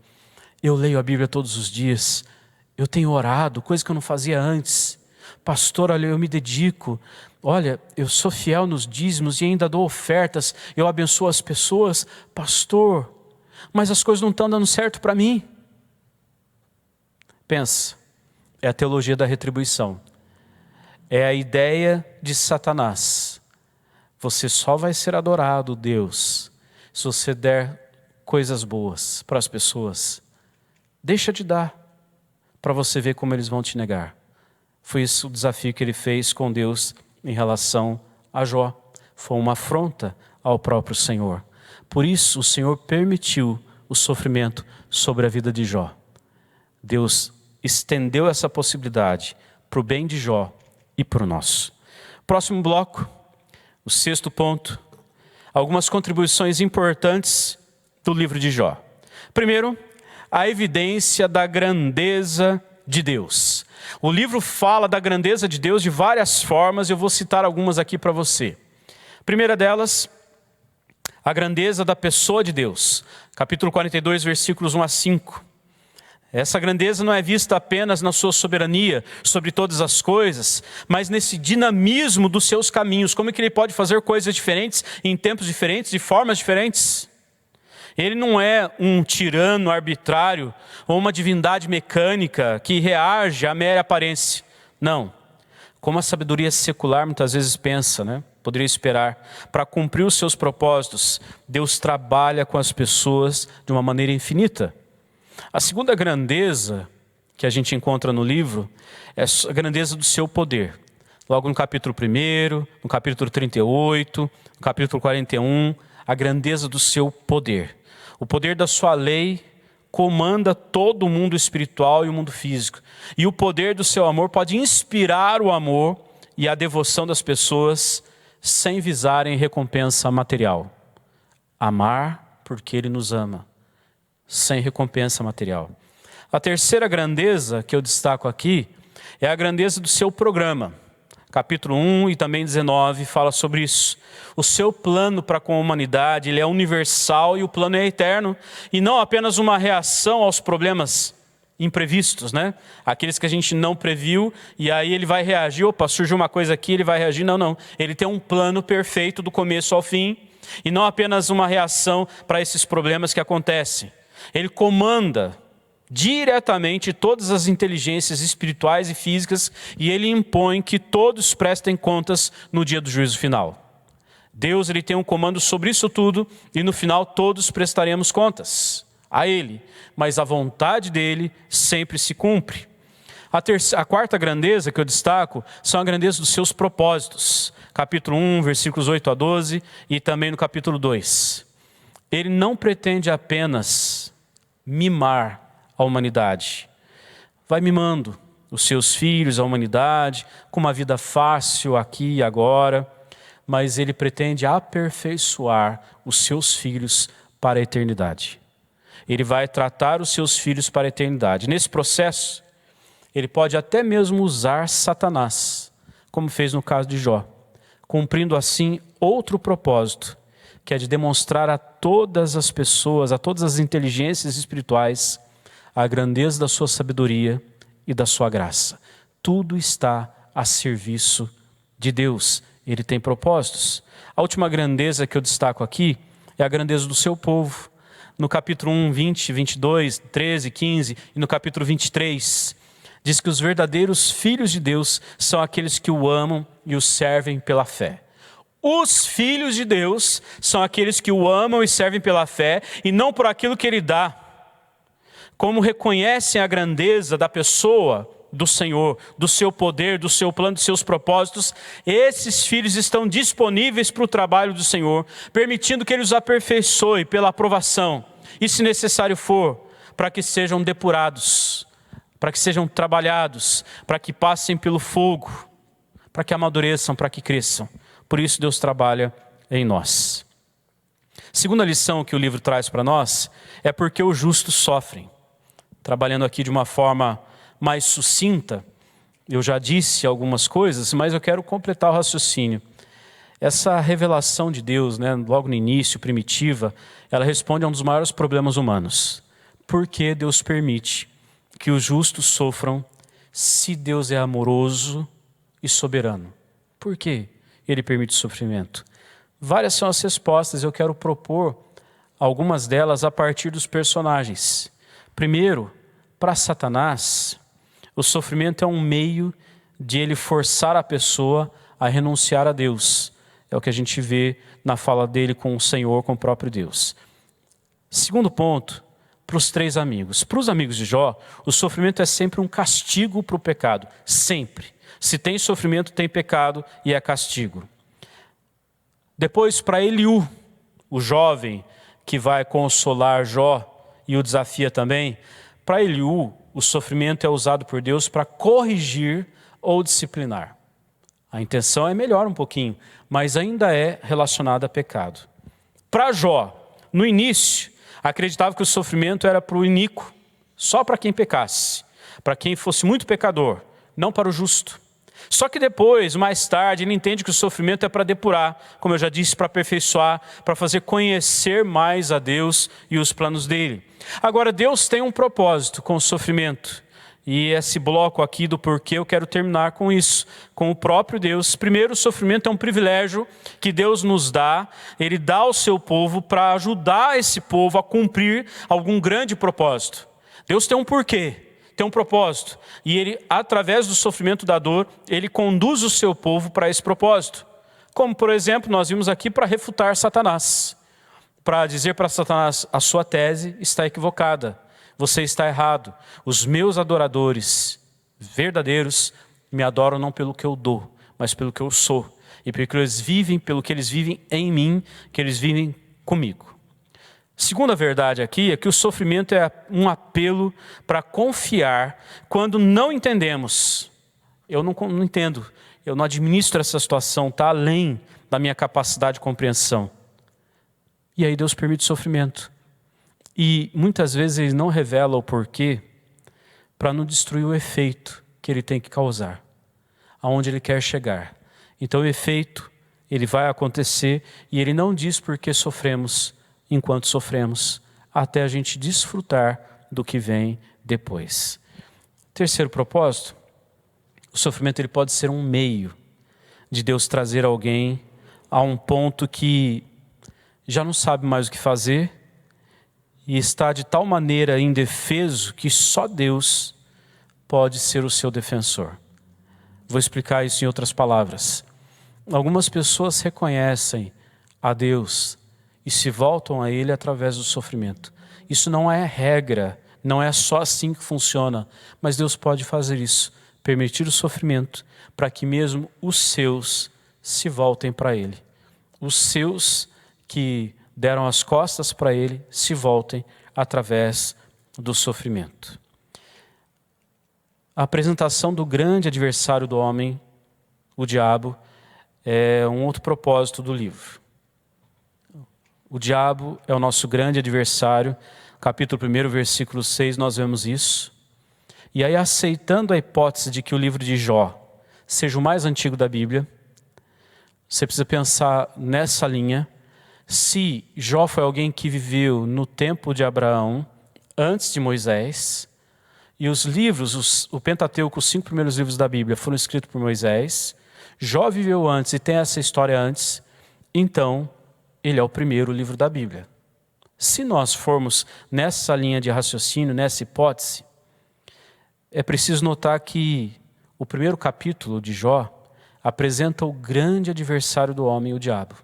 eu leio a Bíblia todos os dias, eu tenho orado, coisa que eu não fazia antes. Pastor, olha, eu me dedico, olha, eu sou fiel nos dízimos e ainda dou ofertas, eu abençoo as pessoas. Pastor, mas as coisas não estão dando certo para mim. Pensa, é a teologia da retribuição. É a ideia de Satanás. Você só vai ser adorado, Deus, se você der coisas boas para as pessoas. Deixa de dar, para você ver como eles vão te negar. Foi isso o desafio que ele fez com Deus em relação a Jó. Foi uma afronta ao próprio Senhor. Por isso o Senhor permitiu o sofrimento sobre a vida de Jó. Deus estendeu essa possibilidade para o bem de Jó e para o nosso. Próximo bloco, o sexto ponto. Algumas contribuições importantes do livro de Jó. Primeiro, a evidência da grandeza de Deus. O livro fala da grandeza de Deus de várias formas, eu vou citar algumas aqui para você. A primeira delas, a grandeza da pessoa de Deus. Capítulo 42, versículos 1 a 5. Essa grandeza não é vista apenas na sua soberania sobre todas as coisas, mas nesse dinamismo dos seus caminhos. Como é que ele pode fazer coisas diferentes, em tempos diferentes, de formas diferentes? Ele não é um tirano arbitrário ou uma divindade mecânica que reage à mera aparência. Não. Como a sabedoria secular muitas vezes pensa, né? Poderia esperar. Para cumprir os seus propósitos, Deus trabalha com as pessoas de uma maneira infinita. A segunda grandeza que a gente encontra no livro é a grandeza do seu poder. Logo no capítulo 1, no capítulo 38, no capítulo 41, a grandeza do seu poder. O poder da sua lei comanda todo o mundo espiritual e o mundo físico. E o poder do seu amor pode inspirar o amor e a devoção das pessoas sem visarem recompensa material. Amar porque Ele nos ama, sem recompensa material. A terceira grandeza que eu destaco aqui é a grandeza do seu programa. Capítulo 1 e também 19 fala sobre isso. O seu plano para com a humanidade, ele é universal e o plano é eterno. E não apenas uma reação aos problemas imprevistos, né? Aqueles que a gente não previu e aí ele vai reagir. Opa, surgiu uma coisa aqui, ele vai reagir. Não. Ele tem um plano perfeito do começo ao fim. E não apenas uma reação para esses problemas que acontecem. Ele comanda diretamente todas as inteligências espirituais e físicas e Ele impõe que todos prestem contas no dia do juízo final. Deus, Ele tem um comando sobre isso tudo e no final todos prestaremos contas a Ele, mas a vontade dEle sempre se cumpre. A quarta grandeza que eu destaco são a grandeza dos seus propósitos. Capítulo 1, versículos 8 a 12 e também no capítulo 2. Ele não pretende apenas mimar a humanidade. Vai mimando os seus filhos, a humanidade, com uma vida fácil aqui e agora, mas Ele pretende aperfeiçoar os seus filhos para a eternidade. Ele vai tratar os seus filhos para a eternidade. Nesse processo, Ele pode até mesmo usar Satanás, como fez no caso de Jó, cumprindo assim outro propósito, que é de demonstrar a todas as pessoas, a todas as inteligências espirituais, a grandeza da sua sabedoria e da sua graça. Tudo está a serviço de Deus. Ele tem propósitos. A última grandeza que eu destaco aqui é a grandeza do seu povo. No capítulo 1, 20, 22, 13, 15 e no capítulo 23, diz que os verdadeiros filhos de Deus são aqueles que o amam e o servem pela fé. Os filhos de Deus são aqueles que o amam e servem pela fé e não por aquilo que Ele dá. Como reconhecem a grandeza da pessoa do Senhor, do seu poder, do seu plano, dos seus propósitos, esses filhos estão disponíveis para o trabalho do Senhor, permitindo que Ele os aperfeiçoe pela aprovação, e se necessário for, para que sejam depurados, para que sejam trabalhados, para que passem pelo fogo, para que amadureçam, para que cresçam. Por isso Deus trabalha em nós. Segunda lição que o livro traz para nós é porque os justos sofrem. Trabalhando aqui de uma forma mais sucinta, eu já disse algumas coisas, mas eu quero completar o raciocínio. Essa revelação de Deus, né, logo no início, primitiva, ela responde a um dos maiores problemas humanos. Por que Deus permite que os justos sofram se Deus é amoroso e soberano? Por que Ele permite o sofrimento? Várias são as respostas, eu quero propor algumas delas a partir dos personagens. Primeiro, para Satanás, o sofrimento é um meio de ele forçar a pessoa a renunciar a Deus. É o que a gente vê na fala dele com o Senhor, com o próprio Deus. Segundo ponto, para os três amigos. Para os amigos de Jó, o sofrimento é sempre um castigo para o pecado. Sempre. Se tem sofrimento, tem pecado e é castigo. Depois, para Eliú, o jovem que vai consolar Jó e o desafia também, para Eliú, o sofrimento é usado por Deus para corrigir ou disciplinar. A intenção é melhor um pouquinho, mas ainda é relacionada a pecado. Para Jó, no início, acreditava que o sofrimento era para o iníquo, só para quem pecasse, para quem fosse muito pecador, não para o justo. Só que depois, mais tarde, ele entende que o sofrimento é para depurar, como eu já disse, para aperfeiçoar, para fazer conhecer mais a Deus e os planos dele. Agora, Deus tem um propósito com o sofrimento. E esse bloco aqui do porquê eu quero terminar com isso, com o próprio Deus. Primeiro, o sofrimento é um privilégio que Deus nos dá. Ele dá ao seu povo para ajudar esse povo a cumprir algum grande propósito. Deus tem um porquê. Tem um propósito, e ele, através do sofrimento da dor, ele conduz o seu povo para esse propósito. Como, por exemplo, nós vimos aqui para refutar Satanás, para dizer para Satanás, a sua tese está equivocada, você está errado. Os meus adoradores verdadeiros me adoram não pelo que eu dou, mas pelo que eu sou, e pelo que eles vivem em mim, que eles vivem comigo. Segunda verdade aqui é que o sofrimento é um apelo para confiar quando não entendemos. Eu não entendo, eu não administro essa situação, está além da minha capacidade de compreensão. E aí Deus permite sofrimento. E muitas vezes Ele não revela o porquê para não destruir o efeito que Ele tem que causar, aonde Ele quer chegar. Então o efeito, ele vai acontecer e Ele não diz por que sofremos, enquanto sofremos, até a gente desfrutar do que vem depois. Terceiro propósito, o sofrimento ele pode ser um meio de Deus trazer alguém a um ponto que já não sabe mais o que fazer e está de tal maneira indefeso que só Deus pode ser o seu defensor. Vou explicar isso em outras palavras. Algumas pessoas reconhecem a Deus e se voltam a Ele através do sofrimento. Isso não é regra, não é só assim que funciona, mas Deus pode fazer isso, permitir o sofrimento para que mesmo os seus se voltem para Ele. Os seus que deram as costas para Ele se voltem através do sofrimento. A apresentação do grande adversário do homem, o diabo, é um outro propósito do livro. O diabo é o nosso grande adversário. Capítulo 1, versículo 6, nós vemos isso. E aí, aceitando a hipótese de que o livro de Jó seja o mais antigo da Bíblia, você precisa pensar nessa linha. Se Jó foi alguém que viveu no tempo de Abraão, antes de Moisés, e os livros, o Pentateuco, os 5 primeiros livros da Bíblia foram escritos por Moisés, Jó viveu antes e tem essa história antes, então ele é o primeiro livro da Bíblia. Se nós formos nessa linha de raciocínio, nessa hipótese, é preciso notar que o primeiro capítulo de Jó apresenta o grande adversário do homem, o diabo.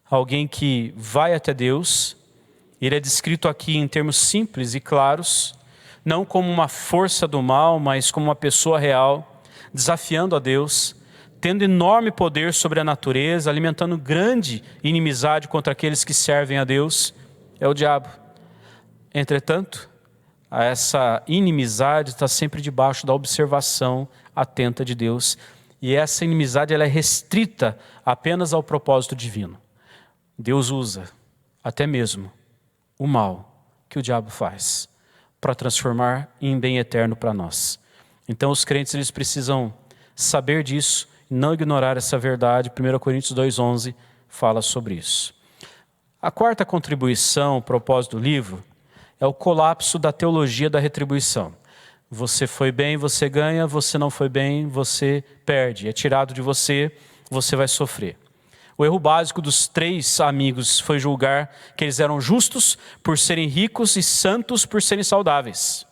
Alguém que vai até Deus, ele é descrito aqui em termos simples e claros, não como uma força do mal, mas como uma pessoa real, desafiando a Deus, tendo enorme poder sobre a natureza, alimentando grande inimizade contra aqueles que servem a Deus, é o diabo. Entretanto, essa inimizade está sempre debaixo da observação atenta de Deus, e essa inimizade ela é restrita apenas ao propósito divino. Deus usa até mesmo o mal que o diabo faz para transformar em bem eterno para nós. Então os crentes eles precisam saber disso, não ignorar essa verdade. 1 Coríntios 2,11 fala sobre isso. A quarta contribuição, propósito do livro, é o colapso da teologia da retribuição. Você foi bem, você ganha, você não foi bem, você perde. É tirado de você, você vai sofrer. O erro básico dos 3 amigos foi julgar que eles eram justos por serem ricos e santos por serem saudáveis.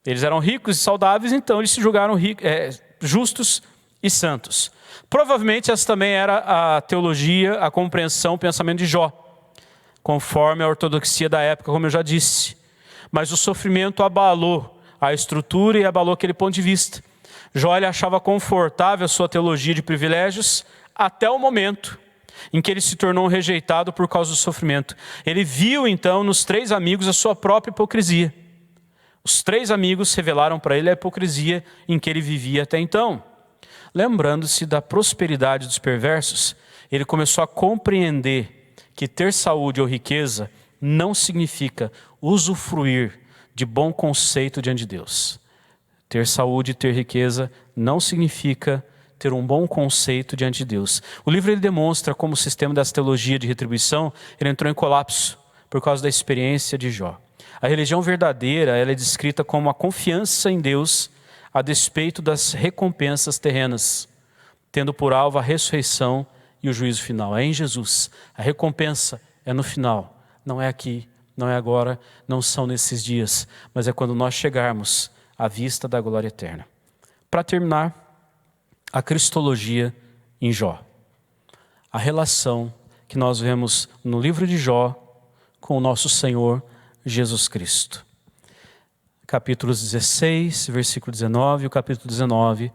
Eles eram ricos e saudáveis, então eles se julgaram justos e santos. Provavelmente essa também era a teologia, a compreensão, o pensamento de Jó, conforme a ortodoxia da época, como eu já disse. Mas o sofrimento abalou a estrutura e abalou aquele ponto de vista. Jó ele achava confortável a sua teologia de privilégios até o momento em que ele se tornou rejeitado por causa do sofrimento. Ele viu então nos 3 amigos a sua própria hipocrisia. Os 3 amigos revelaram para ele a hipocrisia em que ele vivia até então. Lembrando-se da prosperidade dos perversos, ele começou a compreender que ter saúde ou riqueza não significa usufruir de bom conceito diante de Deus. Ter saúde e ter riqueza não significa ter um bom conceito diante de Deus. O livro ele demonstra como o sistema dessa teologia de retribuição ele entrou em colapso por causa da experiência de Jó. A religião verdadeira ela é descrita como a confiança em Deus a despeito das recompensas terrenas, tendo por alvo a ressurreição e o juízo final. É em Jesus. A recompensa é no final. Não é aqui, não é agora, não são nesses dias, mas é quando nós chegarmos à vista da glória eterna. Para terminar, a cristologia em Jó. A relação que nós vemos no livro de Jó com o nosso Senhor Jesus Cristo. Capítulos 16, versículo 19 e o capítulo 19,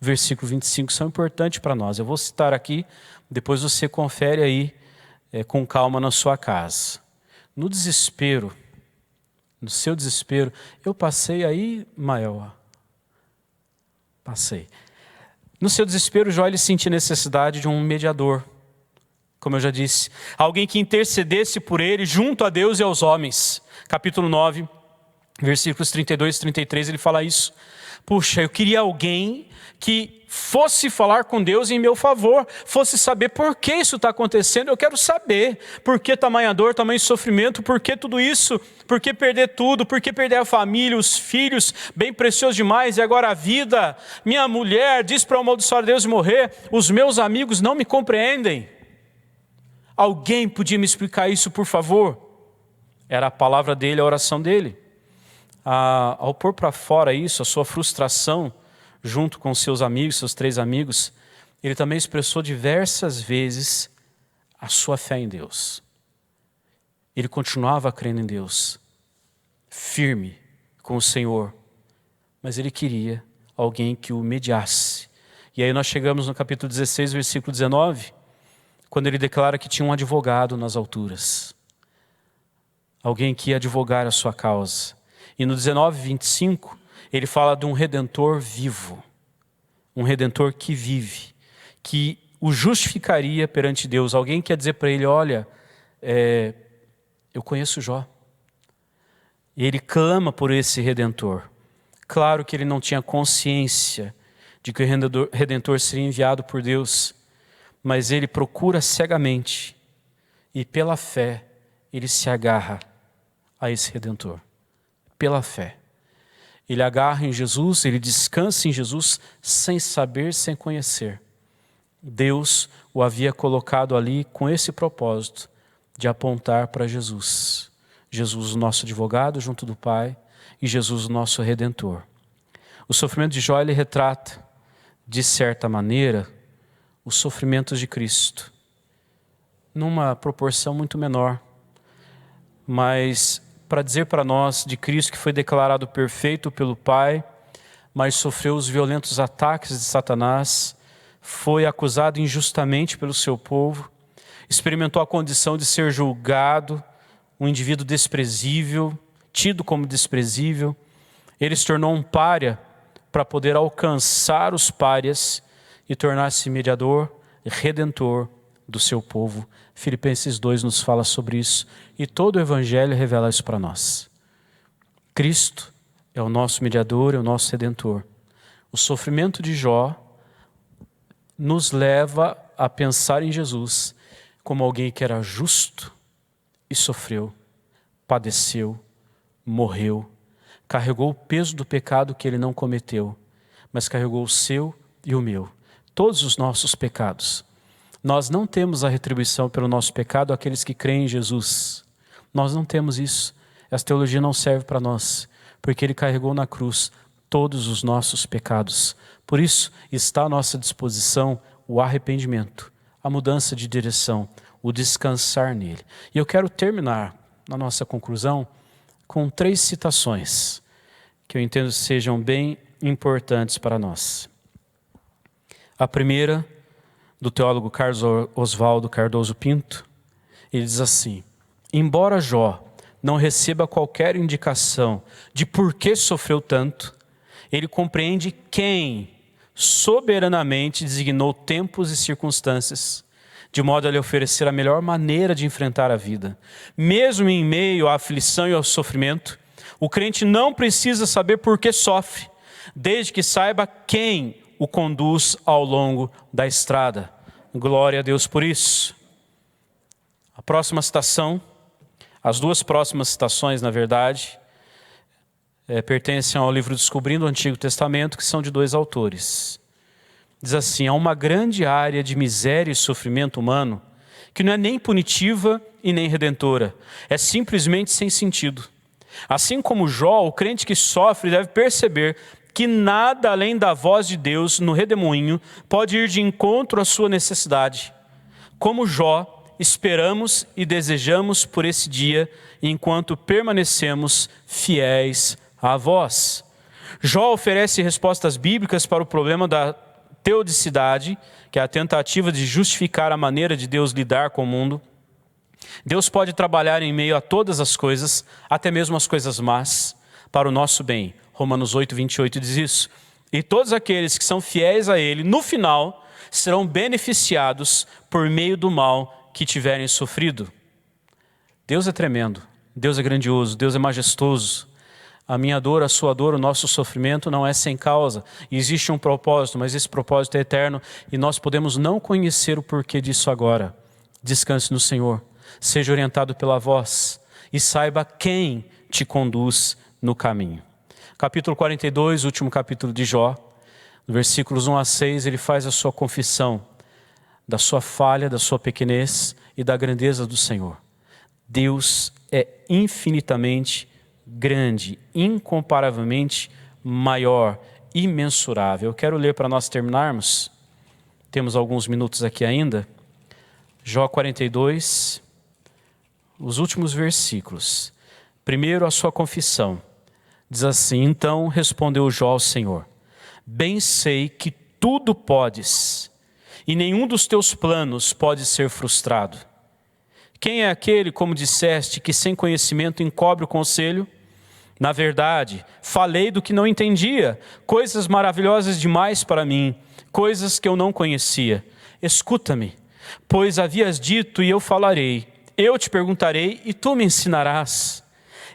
versículo 25 são importantes para nós. Eu vou citar aqui, depois você confere aí com calma na sua casa. No desespero, no seu desespero, eu passei aí, Mael. Passei. No seu desespero, Jó ele sentia necessidade de um mediador, como eu já disse. Alguém que intercedesse por ele junto a Deus e aos homens. Capítulo 9, versículos 32 e 33, ele fala isso. Puxa, eu queria alguém que fosse falar com Deus em meu favor, fosse saber por que isso está acontecendo. Eu quero saber por que tamanha dor, tamanho sofrimento, por que tudo isso, por que perder tudo, por que perder a família, os filhos, bem precioso demais, e agora a vida. Minha mulher diz para amaldiçoar Deus e morrer, os meus amigos não me compreendem. Alguém podia me explicar isso, por favor? Era a palavra dele, a oração dele. Ao pôr para fora isso, a sua frustração, junto com seus amigos, seus 3 amigos, ele também expressou diversas vezes a sua fé em Deus. Ele continuava crendo em Deus, firme com o Senhor, mas ele queria alguém que o mediasse. E aí nós chegamos no capítulo 16, versículo 19, quando ele declara que tinha um advogado nas alturas. Alguém que ia advogar a sua causa. E no 19, 25, ele fala de um Redentor vivo. Um Redentor que vive. Que o justificaria perante Deus. Alguém que ia dizer para ele, olha, eu conheço Jó. E ele clama por esse Redentor. Claro que ele não tinha consciência de que o Redentor seria enviado por Deus. Mas ele procura cegamente. E pela fé, ele se agarra a esse Redentor. Pela fé. Ele agarra em Jesus, ele descansa em Jesus, sem saber, sem conhecer. Deus o havia colocado ali com esse propósito, de apontar para Jesus. Jesus, o nosso advogado junto do Pai, e Jesus, o nosso Redentor. O sofrimento de Jó, ele retrata, de certa maneira, os sofrimentos de Cristo. Numa proporção muito menor. Mas para dizer para nós de Cristo que foi declarado perfeito pelo Pai, mas sofreu os violentos ataques de Satanás, foi acusado injustamente pelo seu povo, experimentou a condição de ser julgado, um indivíduo desprezível, tido como desprezível. Ele se tornou um pária para poder alcançar os párias e tornar-se mediador, redentor do seu povo. Filipenses 2 nos fala sobre isso e todo o Evangelho revela isso para nós. Cristo é o nosso mediador, é o nosso redentor. O sofrimento de Jó nos leva a pensar em Jesus como alguém que era justo e sofreu, padeceu, morreu, carregou o peso do pecado que ele não cometeu, mas carregou o seu e o meu, todos os nossos pecados. Nós não temos a retribuição pelo nosso pecado àqueles que creem em Jesus. Nós não temos isso. Essa teologia não serve para nós, porque ele carregou na cruz todos os nossos pecados. Por isso, está à nossa disposição o arrependimento, a mudança de direção, o descansar nele. E eu quero terminar, na nossa conclusão, com 3 citações, que eu entendo sejam bem importantes para nós. A primeira, do teólogo Carlos Oswaldo Cardoso Pinto, ele diz assim: embora Jó não receba qualquer indicação de por que sofreu tanto, ele compreende quem soberanamente designou tempos e circunstâncias, de modo a lhe oferecer a melhor maneira de enfrentar a vida. Mesmo em meio à aflição e ao sofrimento, O crente não precisa saber por que sofre, desde que saiba quem o conduz ao longo da estrada. Glória a Deus por isso. A próxima citação, as duas próximas citações, na verdade, pertencem ao livro Descobrindo o Antigo Testamento, que são de dois autores. Diz assim: há uma grande área de miséria e sofrimento humano que não é nem punitiva e nem redentora, é simplesmente sem sentido. Assim como Jó, o crente que sofre deve perceber que nada além da voz de Deus no redemoinho pode ir de encontro à sua necessidade. Como Jó, esperamos e desejamos por esse dia, enquanto permanecemos fiéis à voz. Jó oferece respostas bíblicas para o problema da teodicidade, que é a tentativa de justificar a maneira de Deus lidar com o mundo. Deus pode trabalhar em meio a todas as coisas, até mesmo as coisas más, para o nosso bem. Romanos 8, 28 diz isso. E todos aqueles que são fiéis a Ele, no final, serão beneficiados por meio do mal que tiverem sofrido. Deus é tremendo, Deus é grandioso, Deus é majestoso. A minha dor, a sua dor, o nosso sofrimento não é sem causa. Existe um propósito, mas esse propósito é eterno e nós podemos não conhecer o porquê disso agora. Descanse no Senhor, seja orientado pela voz e saiba quem te conduz no caminho. Capítulo 42, último capítulo de Jó, versículos 1 a 6, ele faz a sua confissão da sua falha, da sua pequenez e da grandeza do Senhor. Deus é infinitamente grande, incomparavelmente maior, imensurável. Eu quero ler para nós terminarmos. Temos alguns minutos aqui ainda. Jó 42, os últimos versículos. Primeiro, a sua confissão. Diz assim: então respondeu Jó ao Senhor: bem sei que tudo podes, e nenhum dos teus planos pode ser frustrado. Quem é aquele, como disseste, que sem conhecimento encobre o conselho? Na verdade, falei do que não entendia, coisas maravilhosas demais para mim, coisas que eu não conhecia. Escuta-me, pois havias dito e eu falarei. Eu te perguntarei e tu me ensinarás.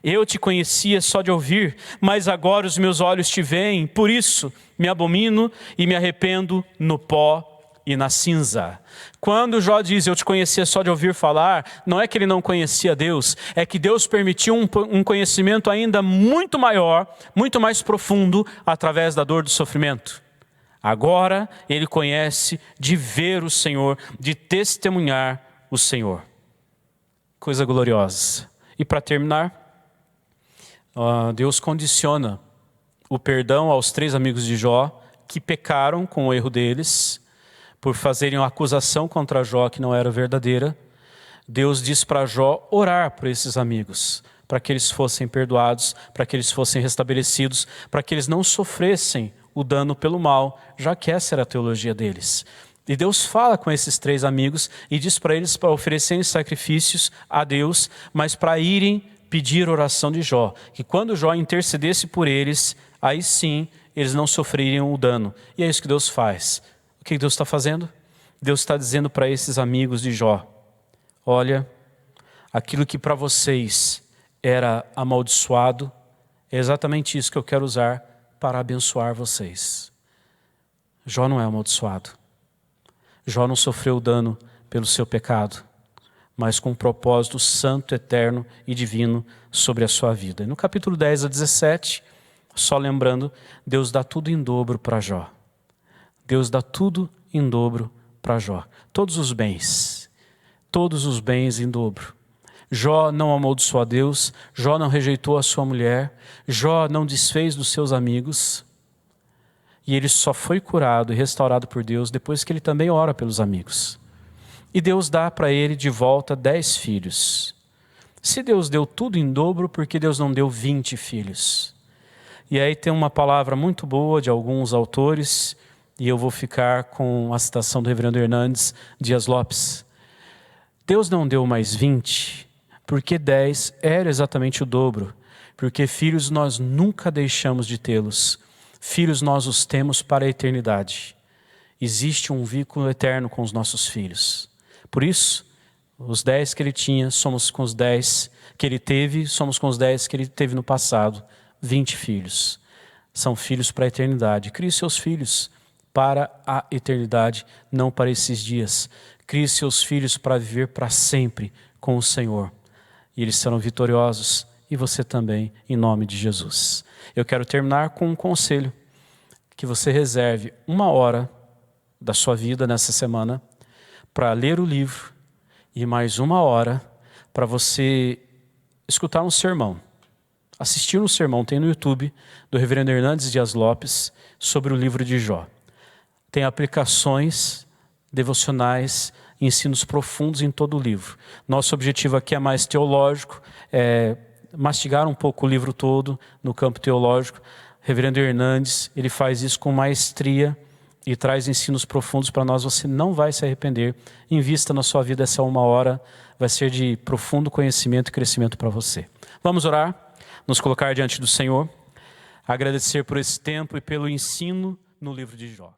Eu te conhecia só de ouvir, mas agora os meus olhos te veem. Por isso me abomino e me arrependo no pó e na cinza. Quando Jó diz eu te conhecia só de ouvir falar, não é que ele não conhecia Deus, é que Deus permitiu um conhecimento ainda muito maior, muito mais profundo, através da dor do sofrimento. Agora ele conhece de ver o Senhor, de testemunhar o Senhor. Coisa gloriosa. E para terminar, Deus condiciona o perdão aos 3 amigos de Jó que pecaram com o erro deles, por fazerem uma acusação contra Jó que não era verdadeira. Deus diz para Jó orar por esses amigos, para que eles fossem perdoados, para que eles fossem restabelecidos, para que eles não sofressem o dano pelo mal, já que essa era a teologia deles. E Deus fala com esses 3 amigos e diz para eles para oferecerem sacrifícios a Deus, mas para irem pedir oração de Jó, que quando Jó intercedesse por eles, aí sim eles não sofreriam o dano. E é isso que Deus faz. O que Deus está fazendo? Deus está dizendo para esses amigos de Jó: olha, aquilo que para vocês era amaldiçoado, é exatamente isso que eu quero usar para abençoar vocês. Jó não é amaldiçoado. Jó não sofreu dano pelo seu pecado, mas com um propósito santo, eterno e divino sobre a sua vida. E no capítulo 10 a 17, só lembrando, Deus dá tudo em dobro para Jó. Deus dá tudo em dobro para Jó. Todos os bens em dobro. Jó não amaldiçoou a Deus, Jó não rejeitou a sua mulher, Jó não desfez dos seus amigos. E ele só foi curado e restaurado por Deus depois que ele também ora pelos amigos. E Deus dá para ele de volta 10 filhos. Se Deus deu tudo em dobro, por que Deus não deu 20 filhos? E aí tem uma palavra muito boa de alguns autores, e eu vou ficar com a citação do reverendo Hernandes Dias Lopes. Deus não deu mais 20, porque 10 era exatamente o dobro. Porque filhos nós nunca deixamos de tê-los. Filhos nós os temos para a eternidade. Existe um vínculo eterno com os nossos filhos. Por isso, Os 10 que ele tinha, somos com os 10 que ele teve, somos com os 10 que ele teve no passado. 20 filhos. São filhos para a eternidade. Crie seus filhos para a eternidade, não para esses dias. Crie seus filhos para viver para sempre com o Senhor. E eles serão vitoriosos, e você também, em nome de Jesus. Eu quero terminar com um conselho, que você reserve 1 hora da sua vida nessa semana para ler o livro e mais 1 hora para você escutar um sermão. Assistir um sermão, tem no YouTube, do reverendo Hernandes Dias Lopes, sobre o livro de Jó. Tem aplicações devocionais, ensinos profundos em todo o livro. Nosso objetivo aqui é mais teológico, mastigar um pouco o livro todo no campo teológico. Reverendo Hernandes, ele faz isso com maestria e traz ensinos profundos para nós. Você não vai se arrepender. Invista na sua vida essa 1 hora, vai ser de profundo conhecimento e crescimento para você. Vamos orar, nos colocar diante do Senhor, agradecer por esse tempo e pelo ensino no livro de Jó.